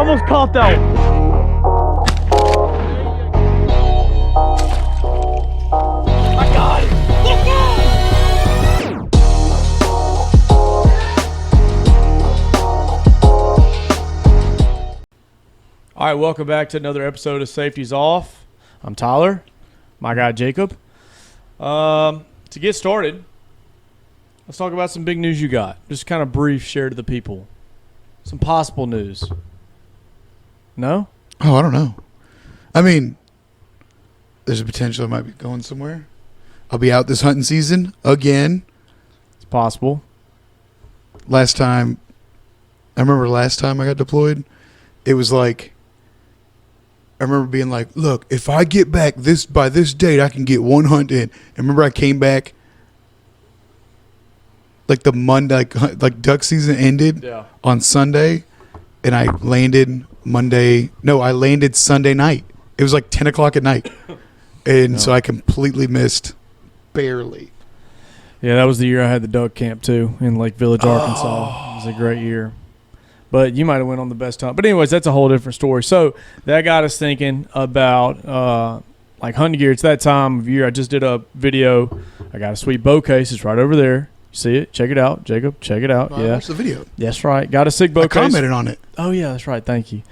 almost caught that one. I got it. All right, welcome back to another episode of Safeties Off. I'm Tyler, my guy Jacob. To get started, let's talk about some big news you got. Just kind of brief share to the people. Some possible news. No? Oh, I don't know. I mean, there's a potential I might be going somewhere. I'll be out this hunting season again. It's possible. I remember last time I got deployed, it was like, I remember being like, look, if I get back by this date, I can get one hunt in. And remember I came back like the Monday, like duck season ended on Sunday, and I landed I landed Sunday night. It was like 10 o'clock at night. And so I completely missed, barely. Yeah, that was the year I had the duck camp too in Lake Village, Arkansas. It was a great year. But you might have went on the best hunt. But anyways, that's a whole different story. So that got us thinking about like hunting gear. It's that time of year. I just did a video. I got a sweet bow case. It's right over there. You see it? Check it out, Jacob. Check it out. I watched the video. That's right. Got a sick bow case. I commented on it. Oh, yeah, that's right. Thank you.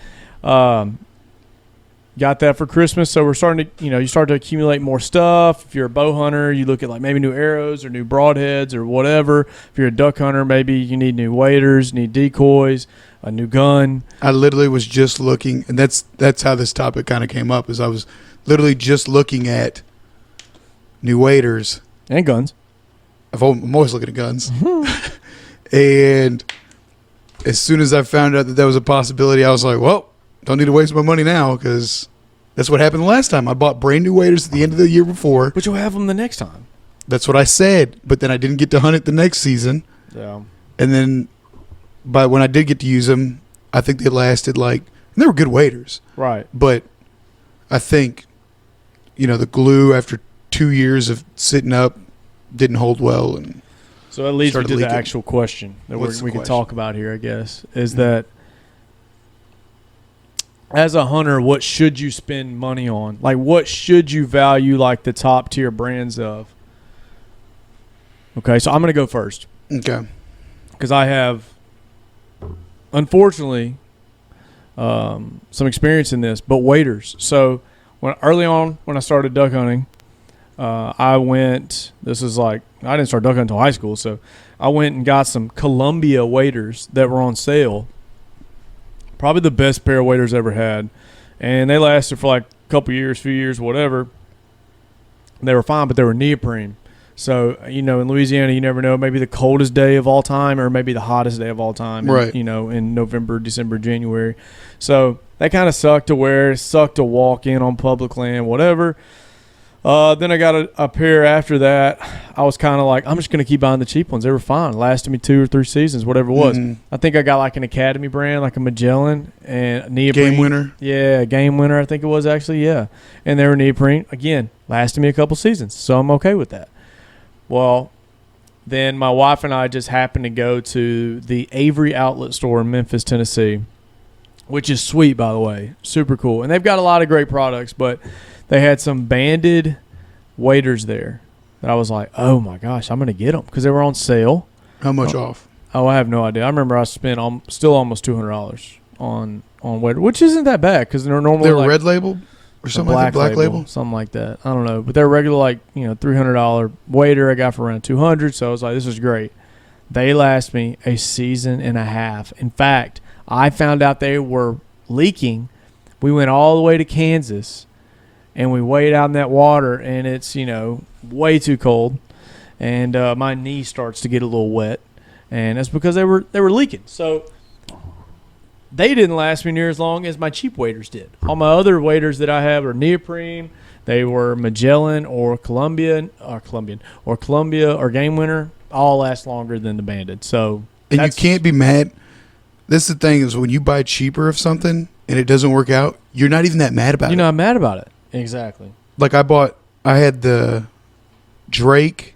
Got that for Christmas. So we're starting to, you start to accumulate more stuff. If you're a bow hunter, you look at like maybe new arrows or new broadheads or whatever. If you're a duck hunter, maybe you need new waders, need decoys, a new gun. I literally was just looking, and that's how this topic kind of came up, is I was literally just looking at new waders. And guns. I'm always looking at guns. And as soon as I found out that was a possibility, I was like, well, don't need to waste my money now, because that's what happened the last time. I bought brand new waders at the end of the year before. But you'll have them the next time. That's what I said. But then I didn't get to hunt it the next season. Yeah. And then when I did get to use them, I think they lasted and they were good waders. Right. But I think, the glue after 2 years of sitting up didn't hold well. And so that leads me to the actual question that we can talk about here, I guess, is that as a hunter, what should you spend money on? Like, what should you value like the top tier brands of? Okay, so I'm going to go first. Okay. Because I have, unfortunately, some experience in this, but waders. So early on when I started duck hunting, I didn't start duck hunting until high school, so I went and got some Columbia waders that were on sale. Probably the best pair of waders I ever had. And they lasted for like a couple years, few years, whatever. They were fine, but they were neoprene. So, in Louisiana, you never know. Maybe the coldest day of all time or maybe the hottest day of all time. Right. In November, December, January. So that kind of sucked to wear. Sucked to walk in on public land, whatever. Then I got a pair after that. I was kind of like, I'm just going to keep buying the cheap ones. They were fine. Lasted me 2 or 3 seasons, whatever it was. Mm-hmm. I think I got like an Academy brand, like a Magellan and neoprene. Game Winner? Yeah, Game Winner I think it was actually, yeah. And they were neoprene. Again, lasted me a couple seasons, so I'm okay with that. Well, then my wife and I just happened to go to the Avery Outlet store in Memphis, Tennessee, which is sweet, by the way. Super cool. And they've got a lot of great products, but they had some banded waders there that I was like, oh, my gosh, I'm going to get them because they were on sale. How much off? Oh, I have no idea. I remember I spent still almost $200 on wader, which isn't that bad because they're normally they were red label or something like that, black label? Something like that. I don't know. But they're regular $300 wader I got for around $200, so I was like, this is great. They last me a season and a half. In fact, I found out they were leaking. We went all the way to Kansas. And we wade out in that water, and it's, way too cold. And my knee starts to get a little wet. And that's because they were leaking. So they didn't last me near as long as my cheap waders did. All my other waders that I have are neoprene. They were Magellan or Columbia or Game Winner. All last longer than the banded. So and you can't be mad. This is the thing is when you buy cheaper of something and it doesn't work out, you're not even that mad about it. You're not mad about it. Exactly. Like I had the Drake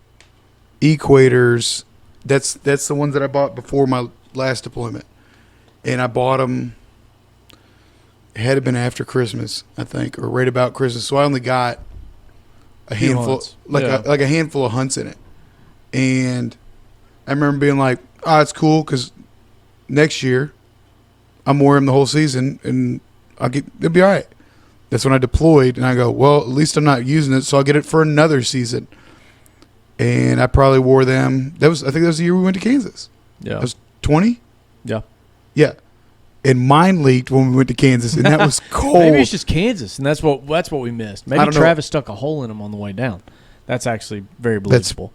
Equators. That's the ones that I bought before my last deployment. And I bought them had to been after Christmas, I think, or right about Christmas. So I only got a handful, like a handful of hunts in it. And I remember being like, "Oh, it's cool because next year I'm wearing them the whole season, and it'll be all right." That's when I deployed, and I go, "Well, at least I'm not using it, so I'll get it for another season." And I probably wore them. I think that was the year we went to Kansas. Yeah, I was 20. Yeah, yeah. And mine leaked when we went to Kansas, and that was cold. Maybe it's just Kansas, and that's what we missed. Maybe Travis stuck a hole in them on the way down. That's actually very believable.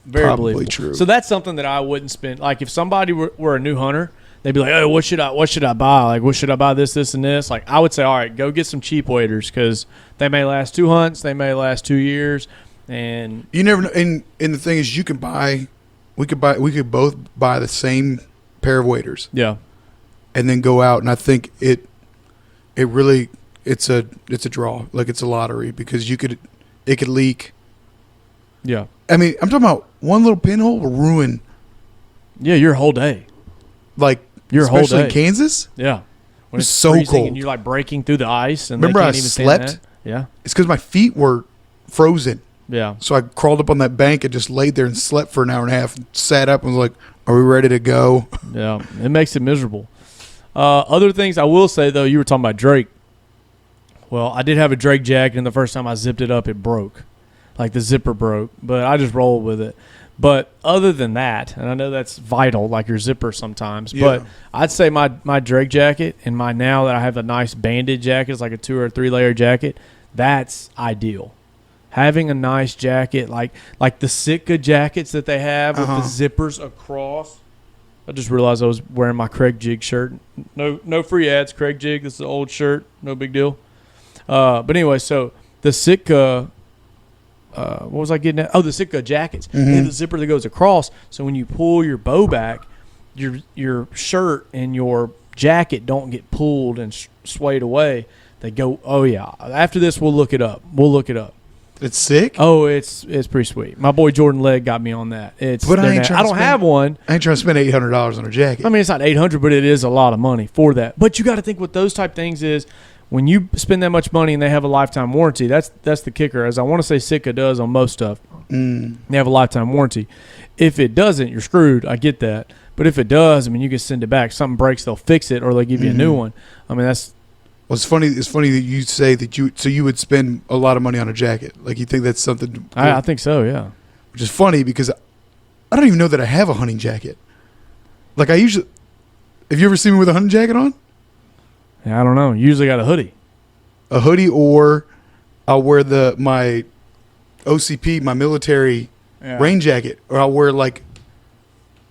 Very probably believable. True. So that's something that I wouldn't spend. Like if somebody were a new hunter, they'd be like, "Oh, what should I buy? Like, what should I buy? This, and this." Like I would say, all right, go get some cheap waders because they may last 2 hunts, they may last 2 years, and you never know. And the thing is, we could both buy the same pair of waders. Yeah. And then go out, and I think it's a draw, like it's a lottery because it could leak. Yeah, I mean, I'm talking about one little pinhole will ruin. Yeah, your whole day. Like your whole day, especially in Kansas. Yeah, when it's so cold, and you're like breaking through the ice. And remember, they I can't even slept. Yeah, it's because my feet were frozen. Yeah, so I crawled up on that bank and just laid there and slept for an hour and a half. And sat up and was like, "Are we ready to go?" Yeah, it makes it miserable. Other things I will say, though, you were talking about Drake. Well, I did have a Drake jacket, and the first time I zipped it up, it broke. Like the zipper broke, but I just rolled with it. But other than that, and I know that's vital, like your zipper sometimes, but I'd say my Drake jacket and now that I have a nice banded jacket, it's like a 2 or 3 layer jacket, that's ideal. Having a nice jacket, like the Sitka jackets that they have with the zippers across. I just realized I was wearing my Craig Jig shirt. No free ads, Craig Jig. This is an old shirt. No big deal. But anyway, so the Sitka, what was I getting at? Oh, the Sitka jackets. Mm-hmm. They have the zipper that goes across. So when you pull your bow back, your shirt and your jacket don't get pulled and swayed away. They go, oh, yeah. After this, we'll look it up. It's sick. Oh, it's pretty sweet. My boy Jordan Legg got me on that. But I don't have one. I ain't trying to spend $800 on a jacket. I mean, it's not $800, but it is a lot of money for that. But you got to think what those type things is. When you spend that much money and they have a lifetime warranty, that's the kicker. As I want to say, Sitka does on most stuff. They have a lifetime warranty. If it doesn't, you're screwed. I get that. But if it does, I mean, you can send it back. Something breaks, they'll fix it, or they'll give you a new one. I mean, that's. Well, it's funny that you say that you would spend a lot of money on a jacket. Like you think that's something. I think so, yeah. Which is funny because I don't even know that I have a hunting jacket. Like I usually. Have you ever seen me with a hunting jacket on? Yeah, I don't know. Usually got a hoodie. A hoodie, or I'll wear my OCP, my military rain jacket, or I'll wear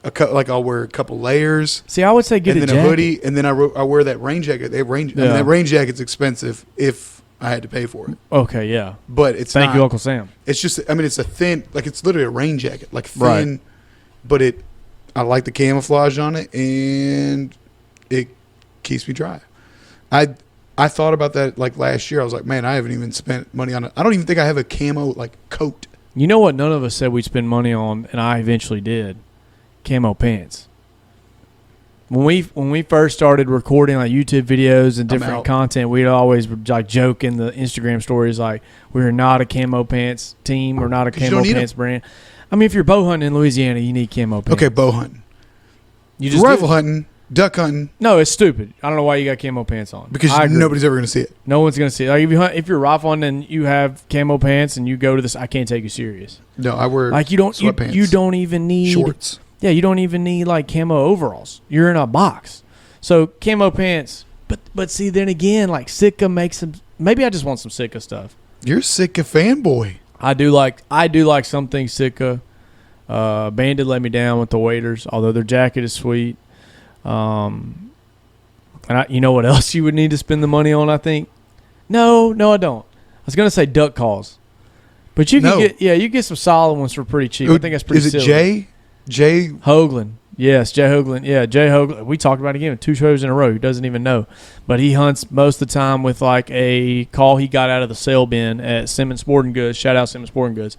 I'll wear a couple layers. See, I would say get and a then jacket. A hoodie, and then I wear that rain jacket. I mean, that rain jacket's expensive if I had to pay for it. Okay, yeah. But it's Thank you, Uncle Sam. It's just, I mean, it's a thin, like it's literally a rain jacket, like thin, but I like the camouflage on it, and it keeps me dry. I thought about that like last year. I was like, man, I haven't even spent money on it. I don't even think I have a camo like coat. You know what? None of us said we'd spend money on, and I eventually did. Camo pants. When we first started recording like YouTube videos and different content, we'd always like joke in the Instagram stories like we're not a camo pants team, we're not a camo pants brand. I mean, if you're bow hunting in Louisiana, you need camo pants. Okay, bow hunting. You just rifle hunting, duck hunting. No, it's stupid. I don't know why you got camo pants on. Because nobody's ever going to see it. No one's going to see it. Like if you're rifle hunting and you have camo pants and you go to this, I can't take you serious. No, I wear like you don't even need shorts. Yeah, you don't even need like camo overalls. You're in a box. So camo pants, but see then again, like Sitka makes them. Maybe I just want some Sitka stuff. You're a Sitka fanboy. I do like some things Sitka. Bandit let me down with the waders, although their jacket is sweet. And you know what else you would need to spend the money on? I think. No, I don't. I was gonna say duck calls, but you can get some solid ones for pretty cheap. I think that's pretty. Is it silly. Jay Hoagland? Yes, Jay Hoagland. Yeah, Jay Hoagland. We talked about it again 2 shows in a row. He doesn't even know, but he hunts most of the time with like a call he got out of the sale bin at Simmons Sporting Goods. Shout out Simmons Sporting Goods,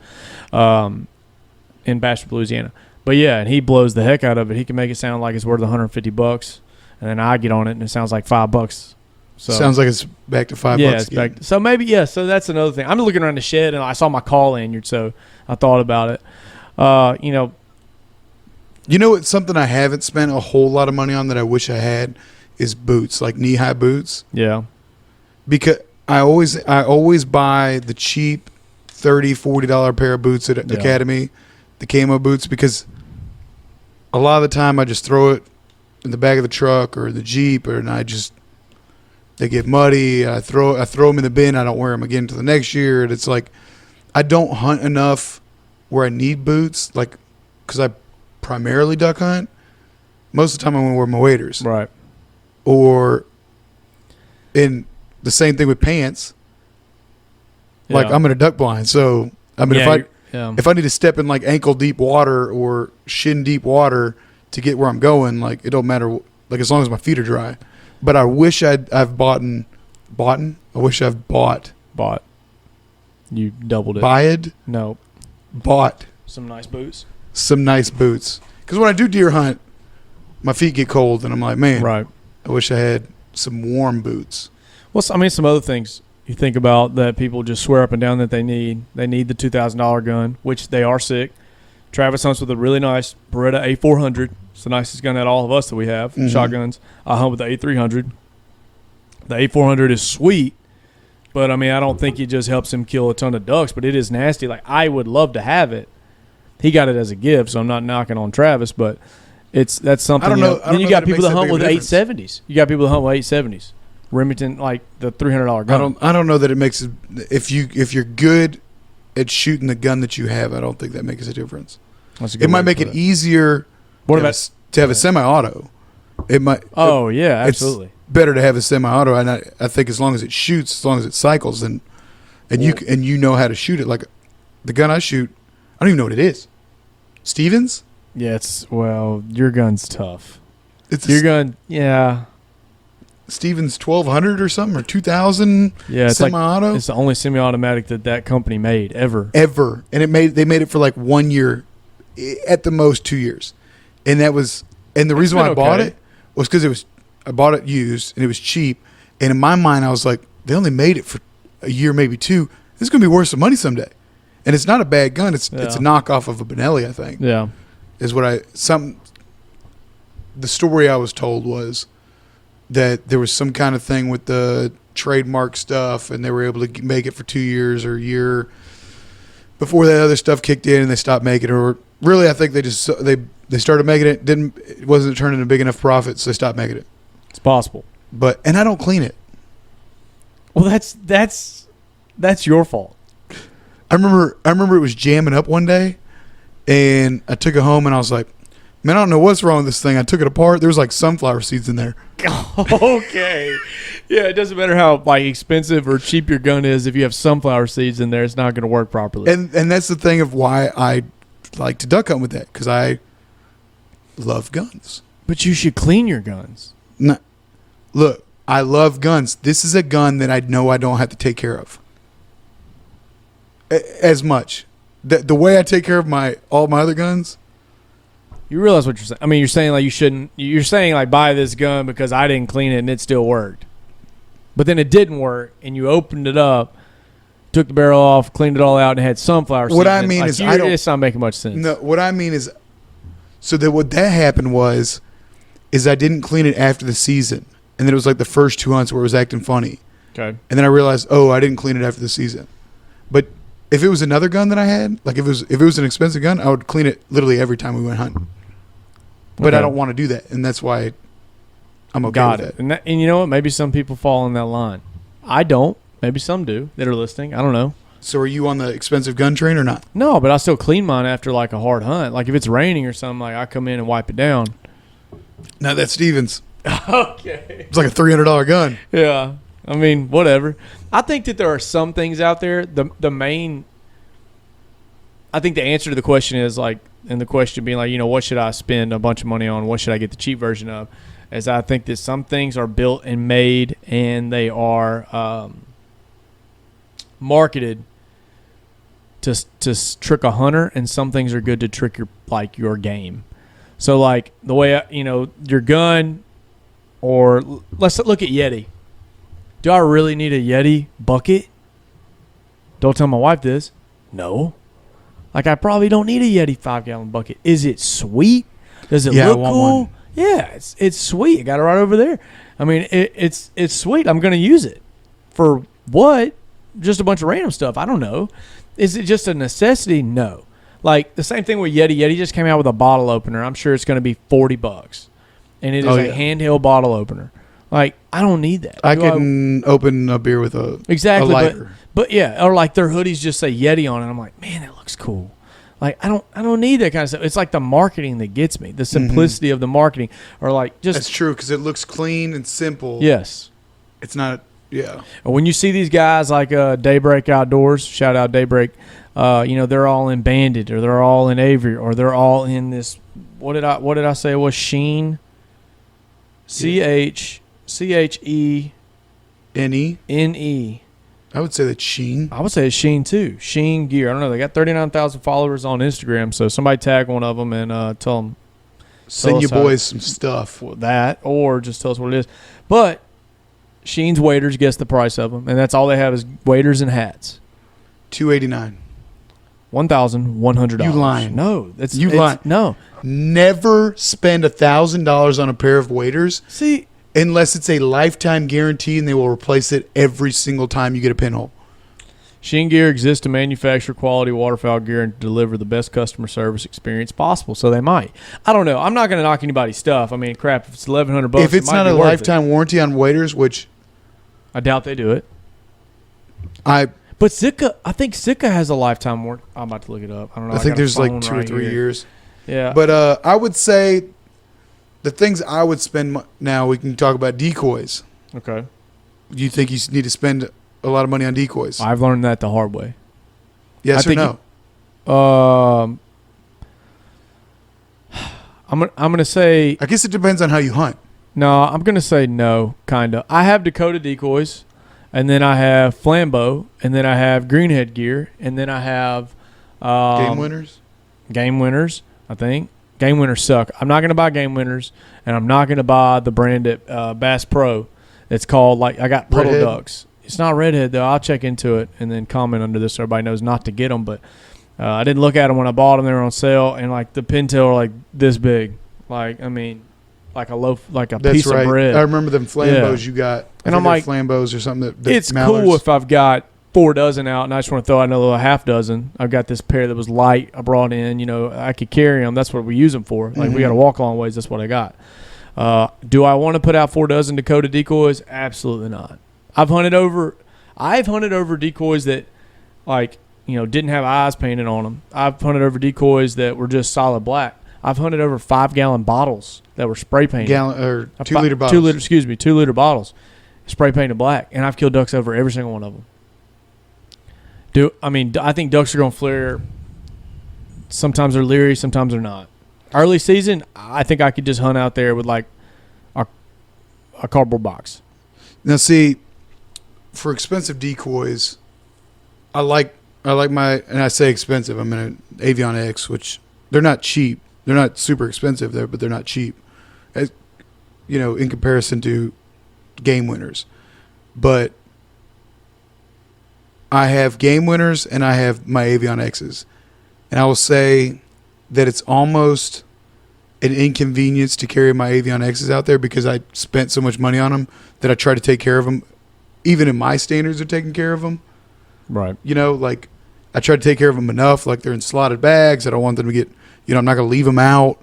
in Bastrop, Louisiana. But yeah, and he blows the heck out of it. He can make it sound like it's worth $150, and then I get on it and it sounds like $5. So sounds like it's back to $5. Yeah, it's back. So maybe So that's another thing. I'm looking around the shed and I saw my call lanyard, so I thought about it. You know what? Something I haven't spent a whole lot of money on that I wish I had is boots, like knee-high boots. Yeah. Because I always buy the cheap $30, $40 pair of boots at Academy, the camo boots, because a lot of the time I just throw it in the back of the truck or the Jeep, they get muddy. I throw them in the bin. I don't wear them again until the next year. And it's like I don't hunt enough where I need boots, like because I primarily duck hunt. Most of the time I'm going to wear my waders. Right. Or in the same thing with pants. Like I'm in a duck blind, so I mean if I need to step in like ankle deep water or shin deep water to get where I'm going, like it don't matter. Like as long as my feet are dry. But I wish I've bought. I wish I've bought. Bought. You doubled it. Buyed? No. Bought. Some nice boots. Some nice boots. Because when I do deer hunt, my feet get cold, and I'm like, man, right. I wish I had some warm boots. Well, I mean, some other things you think about that people just swear up and down that they need. They need the $2,000 gun, which they are sick. Travis hunts with a really nice Beretta A400. It's the nicest gun out of all of us that we have, shotguns. I hunt with the A300. The A400 is sweet, but, I mean, I don't think it just helps him kill a ton of ducks, but it is nasty. Like, I would love to have it. He got it as a gift, so I'm not knocking on Travis, but that's something. I don't know. Then you got people that hunt with 870s. You got people that hunt with 870s. Remington, like the $300 gun. I don't know that it makes it. If you're good at shooting the gun that you have, I don't think that makes a difference. It might make it easier. What about to have a semi-auto? It might. Oh yeah, absolutely. It's better to have a semi-auto, and I think as long as it shoots, as long as it cycles, and you know how to shoot it. Like the gun I shoot, I don't even know what it is. Stevens? Yeah, your gun's tough. It's your gun, yeah. Stevens 1200 or something, or 2000. Yeah, it's semi-auto. Like, it's the only semi-automatic that company made ever. And they made it for like 1 year, at the most 2 years, and the reason why I bought it was because I bought it used and it was cheap, and in my mind I was like, they only made it for a year, maybe two. This is gonna be worth some money someday, and it's not a bad gun. It's a knockoff of a Benelli, I think. Yeah, is what the story I was told was that there was some kind of thing with the trademark stuff, and they were able to make it for 2 years or a year before that other stuff kicked in, and they stopped making it. Or really, I think they started making it, it wasn't turning a big enough profit, so they stopped making it. It's possible, and I don't clean it. Well, that's your fault. I remember it was jamming up one day, and I took it home, and I was like, man, I don't know what's wrong with this thing. I took it apart. There was like sunflower seeds in there. Okay. Yeah, it doesn't matter how like expensive or cheap your gun is. If you have sunflower seeds in there, it's not going to work properly. And that's the thing of why I like to duck hunt with that, because I love guns. But you should clean your guns. No, look, I love guns. This is a gun that I know I don't have to take care of as much. The way I take care of all my other guns. You realize what you're saying. I mean, you're saying like you shouldn't. You're saying like buy this gun because I didn't clean it and it still worked. But then it didn't work, and you opened it up, took the barrel off, cleaned it all out, and it had sunflower seeds. What I mean is, it's not making much sense. No, what I mean is, so that what that happened is I didn't clean it after the season, and then it was like the first 2 hunts where it was acting funny. Okay. And then I realized, I didn't clean it after the season. But if it was another gun that I had, like if it was an expensive gun, I would clean it literally every time we went hunting. But I don't want to do that, and that's why I'm okay with it. And you know what? Maybe some people fall in that line. I don't. Maybe some do that are listening. I don't know. So are you on the expensive gun train or not? No, but I still clean mine after like a hard hunt. Like if it's raining or something, like I come in and wipe it down. No, that's Stevens. Okay. It's like a $300 gun. Yeah. I mean, whatever. I think that there are some things out there. I think the answer to the question is like, and the question being like, what should I spend a bunch of money on? What should I get the cheap version of? As I think that some things are built and made, and they are marketed to trick a hunter, and some things are good to trick your game. So like the way your gun, or let's look at Yeti. Do I really need a Yeti bucket? Don't tell my wife this. No. Like, I probably don't need a Yeti 5-gallon bucket. Is it sweet? Does it look cool? One. Yeah, it's sweet. I got it right over there. I mean, it's sweet. I'm going to use it. For what? Just a bunch of random stuff. I don't know. Is it just a necessity? No. Like, the same thing with Yeti. Yeti just came out with a bottle opener. I'm sure it's going to be $40. And it is a handheld bottle opener. Like, I don't need that. I can open a beer with a lighter. But yeah, or like their hoodies just say Yeti on it. I'm like, man, that looks cool. Like, I don't need that kind of stuff. It's like the marketing that gets me, the simplicity of the marketing, or like just. That's true because it looks clean and simple. Yes, it's not. Yeah. When you see these guys like Daybreak Outdoors, shout out Daybreak. They're all in Bandit, or they're all in Avery, or they're all in this. What did I say? It was Sheen. CHENE. I would say that's Sheen. I would say it's Sheen too. Sheen Gear. I don't know. They got 39,000 followers on Instagram. So somebody tag one of them and tell them. Send your boys some stuff. That, or just tell us what it is. But Sheen's waders, guess the price of them, and that's all they have is waders and hats. $289. $1,100. You lying? No, lying. No. Never spend $1,000 on a pair of waders. See. Unless it's a lifetime guarantee and they will replace it every single time you get a pinhole. Sheen Gear exists to manufacture quality waterfowl gear and deliver the best customer service experience possible. So they might. I don't know. I'm not going to knock anybody's stuff. I mean, crap, if it's $1,100, if it's not a lifetime warranty on waders, which I doubt they do it. But Sitka, I think Sitka has a lifetime warranty. I'm about to look it up. I don't know. I think there's like 2 or 3 years. Yeah. But I would say the things I would spend now, we can talk about decoys. Okay. Do you think you need to spend a lot of money on decoys? I've learned that the hard way. Yes or no? I'm gonna say. I guess it depends on how you hunt. No, I'm gonna say no. Kinda. I have Dakota decoys, and then I have Flambeau, and then I have Greenhead gear, and then I have Game Winners. Game Winners, I think. Game Winners suck. I'm not going to buy Game Winners, and I'm not going to buy the brand at Bass Pro. It's called, like, I got Puddle Redhead. Ducks. It's not Redhead, though. I'll check into it and then comment under this so everybody knows not to get them. But I didn't look at them when I bought them. They were on sale, and, like, the pintail are, like, this big. Like, I mean, like a loaf, like a piece of bread. I remember them Flambeaus you got. And I'm like, Flambeaus or something. It's cool if I've got 4 dozen out and I just want to throw out another half dozen. I've got this pair that was light I brought in. I could carry them. That's what we use them for. Like, we got to walk a long ways. That's what I got. Do I want to put out 4 dozen Dakota decoys? Absolutely not. I've hunted over decoys that, like, didn't have eyes painted on them. I've hunted over decoys that were just solid black. I've hunted over 5-gallon bottles that were spray painted. 2-liter bottles. 2-liter bottles, spray painted black, and I've killed ducks over every single one of them. I think ducks are going to flare. Sometimes they're leery, sometimes they're not. Early season, I think I could just hunt out there with like a cardboard box. Now, see, for expensive decoys, I like my, and I say expensive, I'm in an Avion X, which they're not cheap. They're not super expensive there, but they're not cheap, in comparison to Game Winners. But I have Game Winners and I have my Avion X's. And I will say that it's almost an inconvenience to carry my Avion X's out there because I spent so much money on them that I try to take care of them. Even in my standards of taking care of them. Right. Like I try to take care of them enough. Like they're in slotted bags. I don't want them to get, I'm not going to leave them out.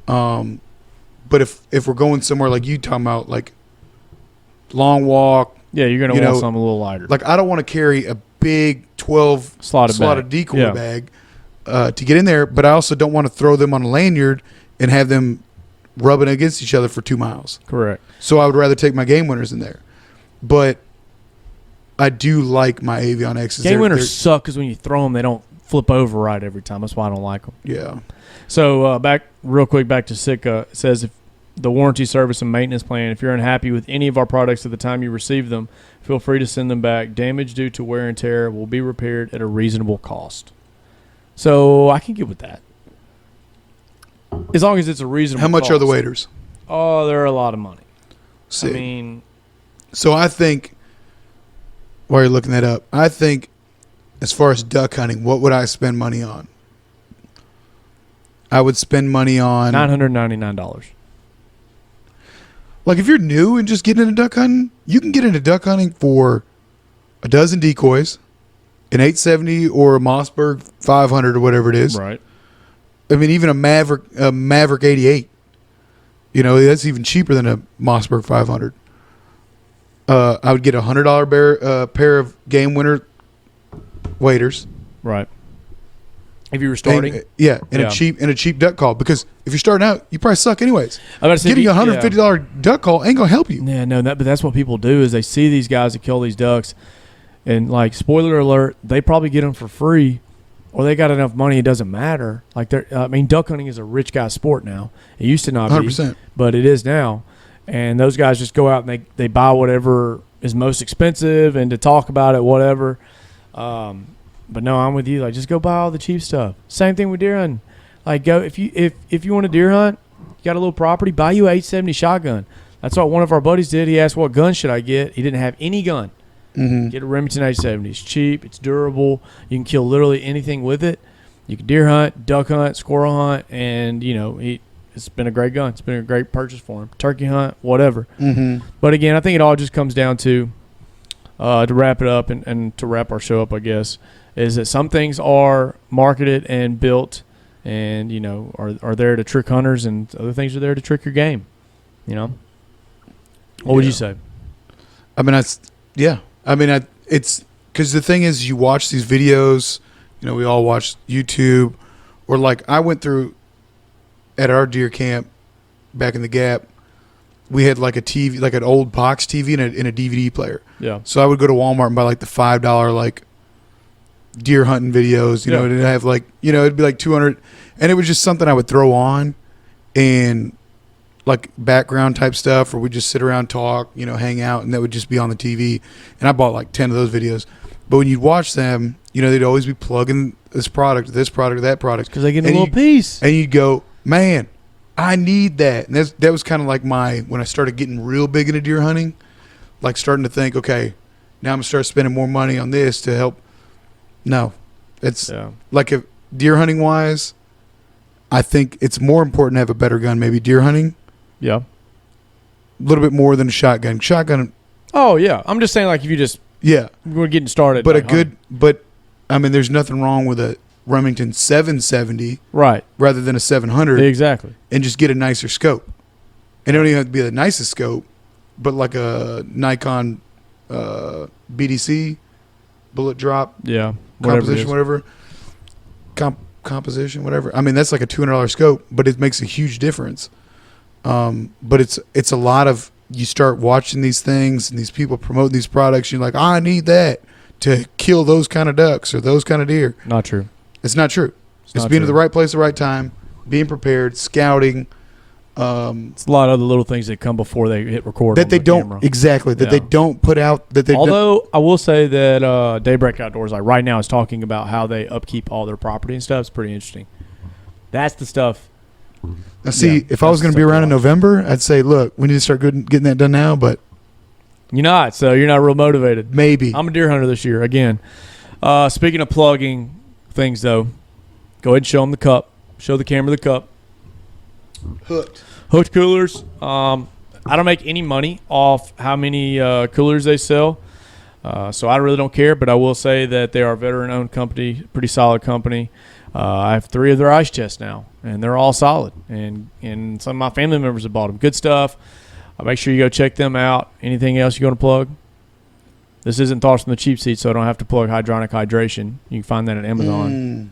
But if we're going somewhere like you talking about, like long walk. Yeah, you're going to want something a little lighter. Like I don't want to carry a big 12 slotted decoy bag to get in there, but I also don't want to throw them on a lanyard and have them rubbing against each other for 2 miles. Correct. So I would rather take my Game Winners in there. But I do like my Avion X's. Game Winners suck because when you throw them, they don't flip over right every time. That's why I don't like them. Yeah. So back to Sitka. It says if the warranty, service, and maintenance plan. If you're unhappy with any of our products at the time you receive them, feel free to send them back. Damage due to wear and tear will be repaired at a reasonable cost. So I can get with that. As long as it's a reasonable cost. How much are the waders? Oh, they're a lot of money. See. I mean. So I think while you're looking that up, I think as far as duck hunting, what would I spend money on? I would spend money on $999. Like if you're new and just getting into duck hunting, you can get into duck hunting for a dozen decoys, an 870 or a Mossberg 500 or whatever it is. Right. I mean, even a Maverick 88. You know, that's even cheaper than a Mossberg 500. I would get $100 pair of Game Winner waders. Right. If you were starting, and a cheap duck call, because if you're starting out, you probably suck anyways. Getting a $150 duck call ain't gonna help you. Yeah, no, but that's what people do is they see these guys that kill these ducks, and like spoiler alert, they probably get them for free, or they got enough money it doesn't matter. Like duck hunting is a rich guy sport now. It used to not 100%. be, but it is now. And those guys just go out and they buy whatever is most expensive and to talk about it, whatever. But no, I'm with you. Like, just go buy all the cheap stuff. Same thing with deer hunting. Like, go if you want to deer hunt, you got a little property, buy you an 870 shotgun. That's what one of our buddies did. He asked, what gun should I get? He didn't have any gun. Mm-hmm. Get a Remington 870. It's cheap. It's durable. You can kill literally anything with it. You can deer hunt, duck hunt, squirrel hunt, and, you know, it's been a great gun. It's been a great purchase for him. Turkey hunt, whatever. Mm-hmm. But, again, I think it all just comes down to wrap it up and to wrap our show up, I guess, is that some things are marketed and built and, you know, are there to trick hunters, and other things are there to trick your game, you know? What would you say? I mean, it's because the thing is, you watch these videos, you know, we all watch YouTube, or like I went through at our deer camp back in the Gap, we had like a TV, like an old box TV and a DVD player. Yeah. So I would go to Walmart and buy like the $5 like deer hunting videos, you know, it'd have like, you know, it'd be like 200, and it was just something I would throw on and like background type stuff, or we'd just sit around, talk, you know, hang out, and that would just be on the TV. And I bought like 10 of those videos. But when you'd watch them, you know, they'd always be plugging this product, that product. Because they get a little piece. And you'd go, man, I need that. And that was kind of like when I started getting real big into deer hunting, like starting to think, okay, now I'm going to start spending more money on this to help. No. It's like if deer hunting wise, I think it's more important to have a better gun, maybe deer hunting. Yeah. A little bit more than a shotgun. Oh, yeah. I'm just saying, like, if you just. Yeah. We're getting started. But like, but I mean, there's nothing wrong with a Remington 770. Right. Rather than a 700. Exactly. And just get a nicer scope. And it don't even have to be the nicest scope, but like a Nikon BDC, bullet drop. Yeah. Composition, whatever. Composition, whatever. I mean, that's like a $200 scope, but it makes a huge difference. But it's a lot of, you start watching these things and these people promoting these products, you're like, I need that to kill those kind of ducks or those kind of deer. Not true. It's not true. It's being at the right place at the right time, being prepared, scouting. It's a lot of the little things that come before they hit record. That they don't camera. Exactly. That they don't put out. Although I will say that Daybreak Outdoors, like right now, is talking about how they upkeep all their property and stuff. It's pretty interesting. That's the stuff. Now, see, if I was going to be around in November, I'd say, look, we need to start getting that done now. But you're not, so you're not real motivated. Maybe. I'm a deer hunter this year again. Speaking of plugging things, though, go ahead and show them the cup. Show the camera the cup. Hooked coolers. I don't make any money off how many coolers they sell, so I really don't care. But I will say that they are a veteran-owned company, pretty solid company. I have 3 of their ice chests now, and they're all solid. And some of my family members have bought them. Good stuff. Make sure you go check them out. Anything else you want to plug? This isn't Thoughts from the Cheap Seat, so I don't have to plug Hydronic Hydration. You can find that at Amazon.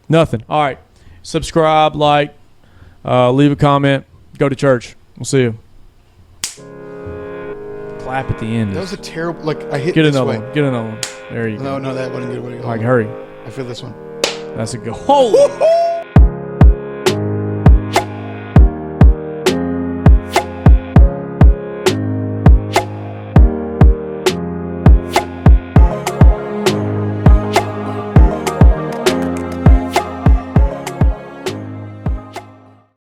Nothing. All right. Subscribe, like, leave a comment. Go to church. We'll see you. Clap at the end. That was a terrible. Like I hit. Get this another way. one. Get another one. There you go. No, that wasn't good. All right, hurry. I feel this one. That's a go. Holy.